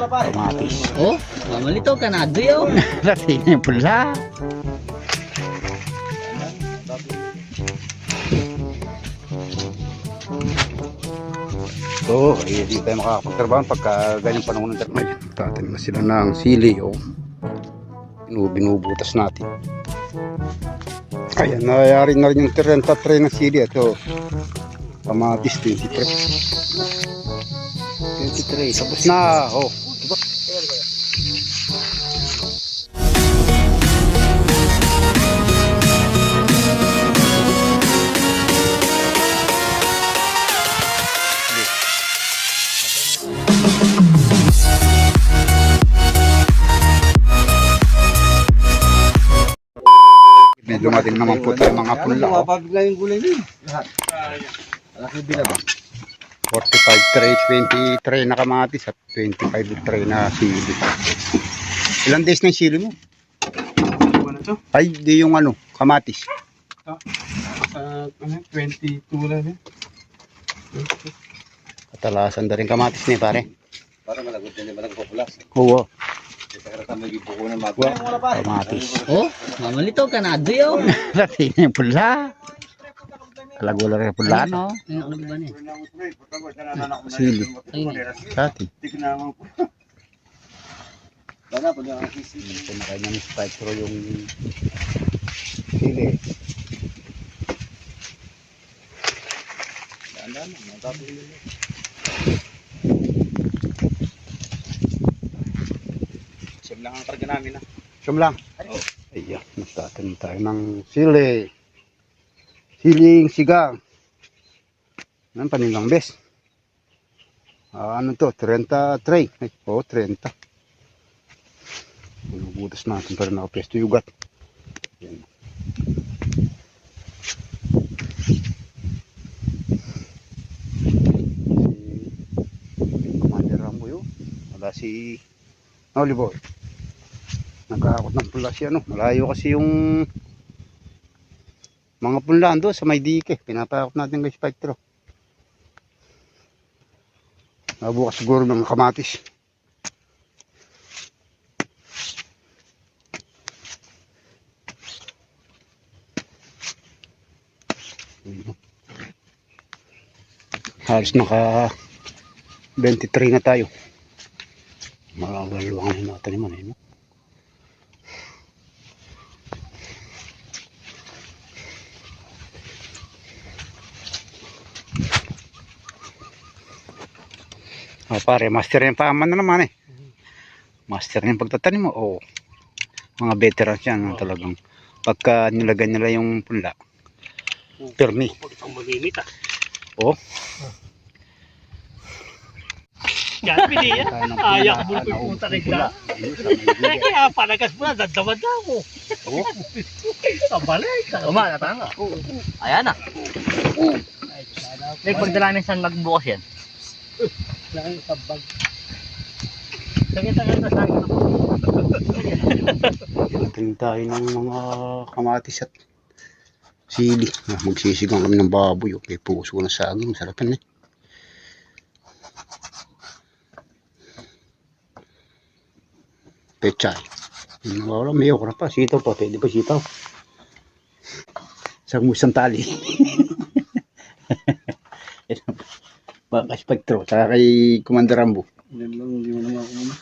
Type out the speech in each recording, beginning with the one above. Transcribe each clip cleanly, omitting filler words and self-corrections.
Kamatis. Oh, mamalito ka na doyo. Lati na yung pula. So, hindi tayo makakapagtrabaho pagka ganyang panahon ng tagmay. Tatanim na sila ng sili. Oh. Binubutas natin. Ayan, nangyayari na rin yung 30 tray ng sili. Ito, kamatis 23. 23, tapos na. Oh, diba? May dumating naman po tayo mga punla. Oh. Mapabigla yung gulay din. Lahat. Malaki bila ba? 45 tray, 20 tray na kamatis at 25 tray na sili. Ilang days na yung sili mo? Ano to? Ay, di yung ano, kamatis. Ano, 22 lang yun. Katalasan na rin kamatis niya pare. Para malagot din, malagot populas. Oo. Kaya kami gibuko na magwa. Kamatis. Oh, mamalito ka na doyo. Lati na yung pula. Kalagula rin yung pula, no? Ano ba niya? Sili. Lati. Bana pag ang sisi. Ito na kanya ni Spectro yung sili. Dandan, matapos yun. Siyem lang ang karga namin ah. Siyam lang. Ayan, magtatanim tayo ng sili. Siling sigang. Yan, panilang bes. Ano to? 30 tray. Ay, 30. Bulubutas natin para nakapresto yugat. Yan. Si Commander Rambo yun. Wala si Oliver. Nagkakakot ng pula siya, no? Malayo kasi yung mga punlaan doon sa may dike. Pinapakot natin kay Spectro. Nabukas siguro ng kamatis. Halos naka 23 na tayo. Magaluwangan na natin naman eh, no? Oh, pare, master yung paaman na naman eh. Master yung pagtatanim mo. Oh, mga veterans yan no, talagang. Pagka nilagyan nila yung punla. Permi. Ang maginit ah. Oh. Yan, pili yan. Ayak mo yung puta regla. Kaya palagas mo na, dadawad na ako. Oh. Kabalik. Tama, natanga. Ayan na. Pagdala namin saan magbukas yan. Laking sabag. Sagit-sagit na sa akin. Tingin tayo ng mga kamatis at sili. Magsisigang kami ng baboy. Okay, puso na saging. Sarapan eh. Pechay. Wala, may okra pa. Sitaw pa. Pwede pa sitaw. Isang tali. Baka Spectro. Saka kay Commander Rambo. Yan lang, hindi mo naman ako naman.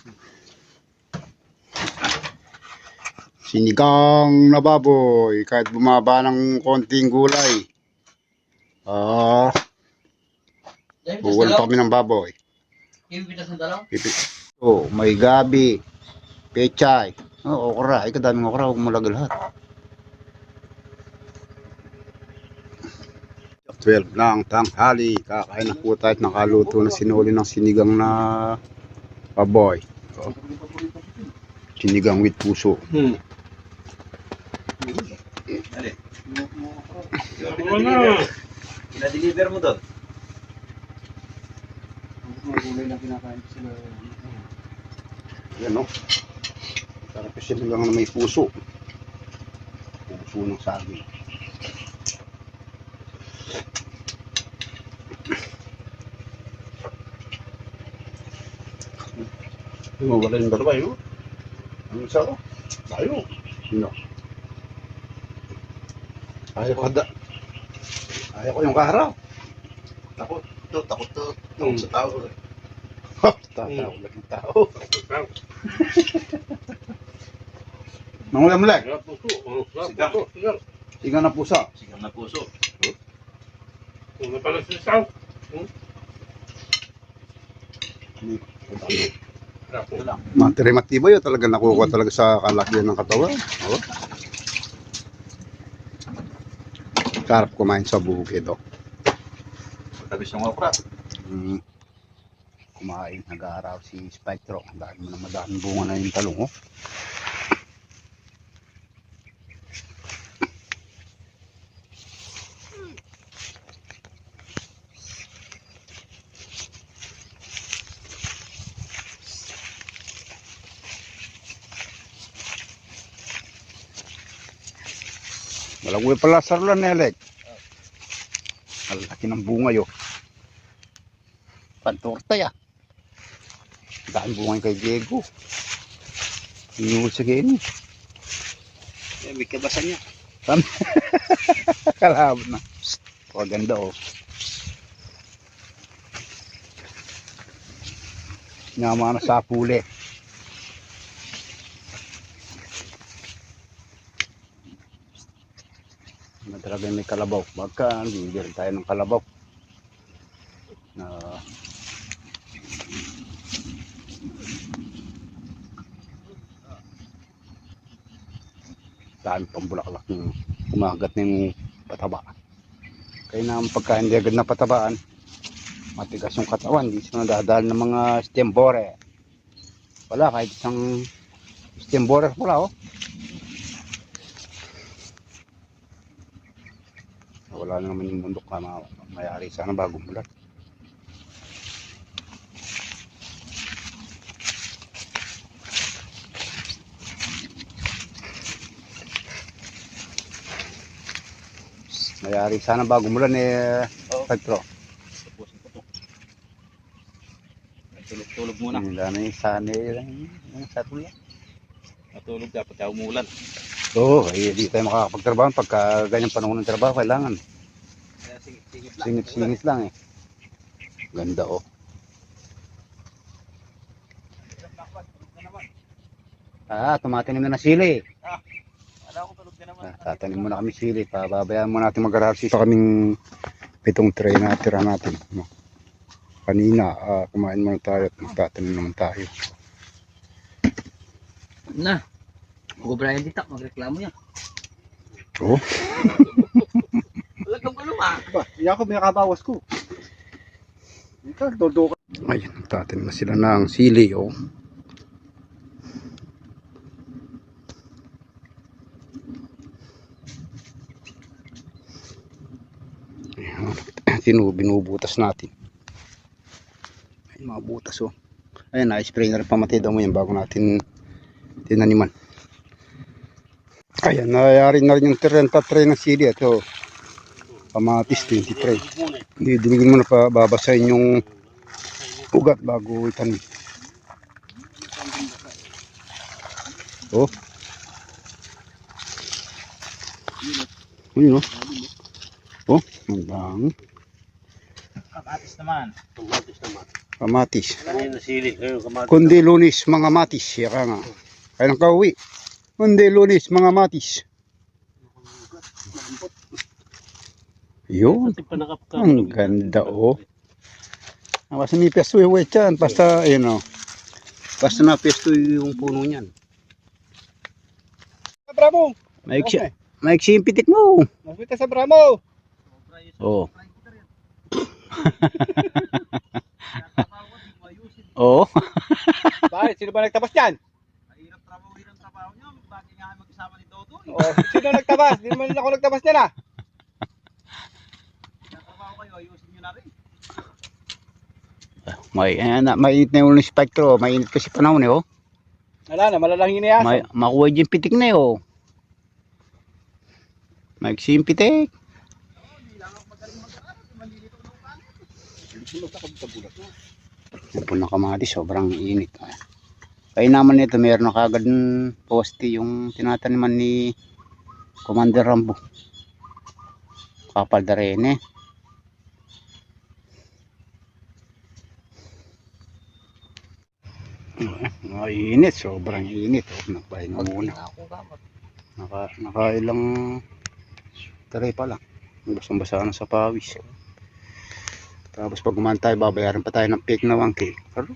Sinigang na baboy. Kahit bumaba ng konting gulay. Buwal pa kami ng baboy. Ipipitas ng dalaw? Oh, may gabi. Pechay. Oh, okra. Ay, kadaming okra. Huwag mo lagay lahat. 12 lang tanghali. Kakain na po tayo at nakaluto na sinuli ng sinigang na baboy. Oh. Sinigang with puso. Ano? Ina-deliver mo doon? Ang gulay na kinakain sila. Yan o. Sarap yung sinigang na may puso. Puso ng saging. Wala yung dalawa yun. Ang isa ko. Tayo. Sino? Ayaw ko da. Ayaw ko yung kaharap. Takot to. Takot sa tao. Tatawag lang yung tao. Mangulam lang. Sigang na pusa. Sigang na puso. Ano pala sa isang? Ito lang. Materi matibay yun. Talaga nakukuha talaga sa kalakihan ng katawan. Oh. Sarap kumain sa bukid. Oh. Matamis ng okra. Kumain, nag-aaraw si Spectro. Ang dami mo na madaming bunga na yung talong, oh. Malagwe pala sa rulan, Nelek. Malaki ng bunga yun. Pantorta ya. Daan bunga kay Diego. Inuul sa gini. May kabasan niya. Kalabot na. Oh, ganda oh. Nyama na sa puli. Talaga may kalabaw. Baka bibigyan tayo ng kalabaw. Dami pang bulaklak ng kumagat ng pataba. Kaya naman pagka hindi agad na patabaan, matigas yung katawan. Hindi sila nadadaan ng mga stem borer. Wala, kahit isang stem borer wala oh. Wala na naman yung bundok na mayari sana bagong mulat. Mayari sana bagong mulan Petro. Tapusin ko to. Tulog muna. Wala na yung sana yung satulya. Natulog dapat kaya umulan. Oo, hindi tayo makakapagtrabaho pagka ganyang panahon ng trabaho. Kailangan Kaya singit lang. singit-singit lang eh. Ganda oh. Tumatanim na sili. Wala ko tulog ka naman. Tatanim muna kami sili. Pababayaan muna natin mag-harvest. Kaming 7 tray na tira natin. No? Kanina, kumain muna tayo at magtatanim naman tayo. Na. Huwag Brian Ditak, magreklamo yan. Oo. Wala kang paluma. Iyan ko, may kabawas ko. Ito, dodo ka. Ayun, nagtatanim na sila ng sili oh. Binubutas natin. Ay, mga butas oh. Ayun, na-spray na rin pamatay daw mo yan bago natin tinaniman. Ayan, nayari na rin yung 30 tray ng sili. Ito, kamatis 20 tray. Didinigin mo na pa, babasahin yung ugat bago itanim. Oh. Ayun oh. Oh, ang dami. Kamatis naman. Kamatis. Kanina sili. Kundi lunis mga matis. Yaka nga. Kaya nang kauwi. Kundi lunis mga matis. Yun. Ang ganda oh. Basta may pesto yung wetyan. Basta, yun oh. Basta na pesto yung puno niyan. Bravo! Maiksi yung pitik mo. Naswita sa Bravo! Oo. Oo. Bakit? Sino ba nagtabas dyan? Mahirap trabaho niyo. Bakit nga mag-isama ni Dodo? Oh, sino nagtabas? Di man ako nagtabas niya na. Trabaho kayo, ayusin niyo na rin. Mainit na yung spektro. Mainit kasi panahon eh oh. Wala na, malalangin na yan. Makuha yung pitik na eh oh. Maiksi yung pitik. Yung po ng kamatis, sobrang init. Kaya naman nito, mayroon na kagad poste yung tinataniman ni Commander Rambo. Kapal na rin eh. Init, sobrang init. Nagpahinga muna. Nakailang taray pa lang. Basang-basa na sa pawis. Tapos pag umantay, babayaran pa tayo ng peak na 1K. Pero,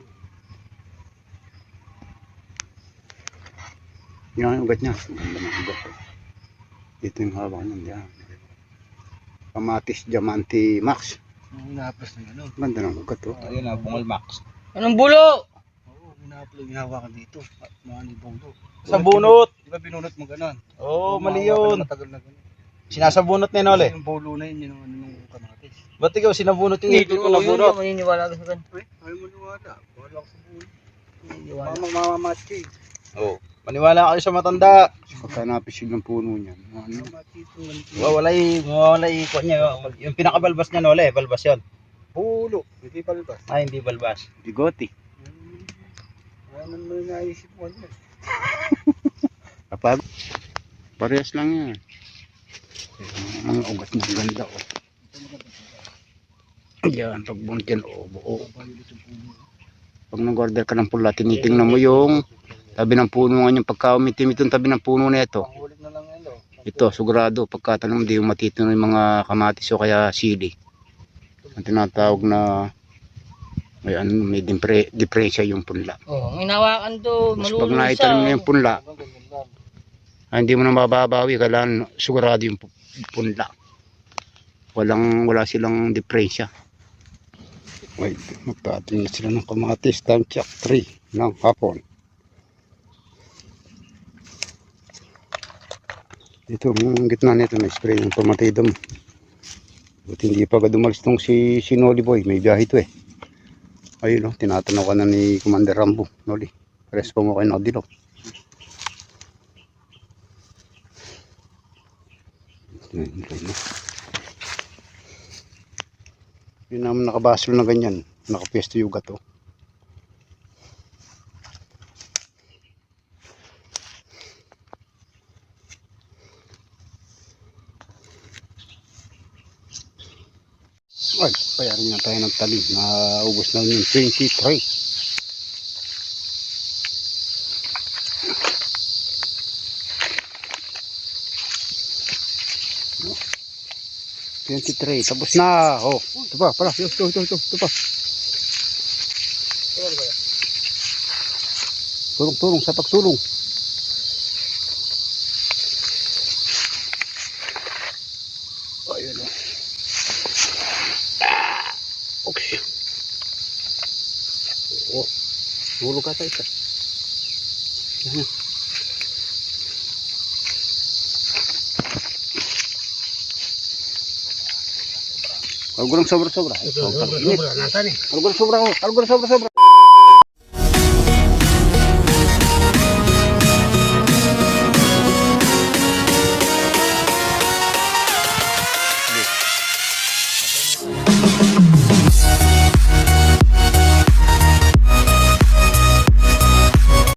yan yung ugat niya. Ganda ng ugat. Dito yung hawak niya. Yan. Kamatis Diamante Max. Inapos na gano'n. Ganda ng ugat oh. Ayun na, bungal max. Anong bulo? Oo, inapos yung hawakan dito. Mga ni bungo. Sa bunot. Di ba binunot mo gano'n? Oo, mali yun. Matagal na gano'n. Sinasabunot ni Nole. Yung bulo na yun, yung ano nung kamatis. Ba't ikaw sinabunot yung ipin ko na bunot? Maniniwala ka sa ganun. Ayaw maniwala. Wala ako sa bunot. Maniniwala. Mamamamatsi. Oo. Maniwala kayo sa matanda. Pagka napisig ng puno niyan. Ano? Mawalay ko niya. Yung pinakabalbas niya Nole, balbas yun. Bulo. Hindi balbas. Ay, hindi balbas. Bigote. Ano mo yung naisip mo niya? Kapag parehas lang yan. Ang ugat niya ganda oh. Yan, pag buntin oh, buo. Pag nag-order ka ng pula, tinitingnan mo yung tabi ng puno nga yung pagka umitim itong tabi ng puno na ito. Pangulit na lang yan o. Ito, sigurado, pagkatanong hindi yung matitino yung mga kamatis o kaya sili. Ang tinatawag na may, ano, may diferensya yung punla. Oh, ang hinawakan to, Mas pag naitanim na yung punla, hindi mo na mababawi, kailangan sigurado yung punla. Wala silang diferensya. Wait, magtating na sila ng kamatis, time check 3 ng hapon. Dito, yung gitna nito, may spray ng tomatidom. Buti hindi pa dumalis tong si Noli Boy, may biyahe ito eh. Ayun o, tinatanaw ka na ni Commander Rambo, Noli. Respo mo kay Nodilo. Yun naman nakabasol na ganyan, nakapesto yung gato. Ay, bayarin nga tayo ng talim. Naubos na yung 23. No. 23. Tapos na. Oh, ito pa. Para. Ito pa. Tulong. Sa pagsulong. Ayun o. Okay. Oh, tulog ka tayo. Yan. Algo lang sobra. Sobra, nasa ni. Algo lang sobra.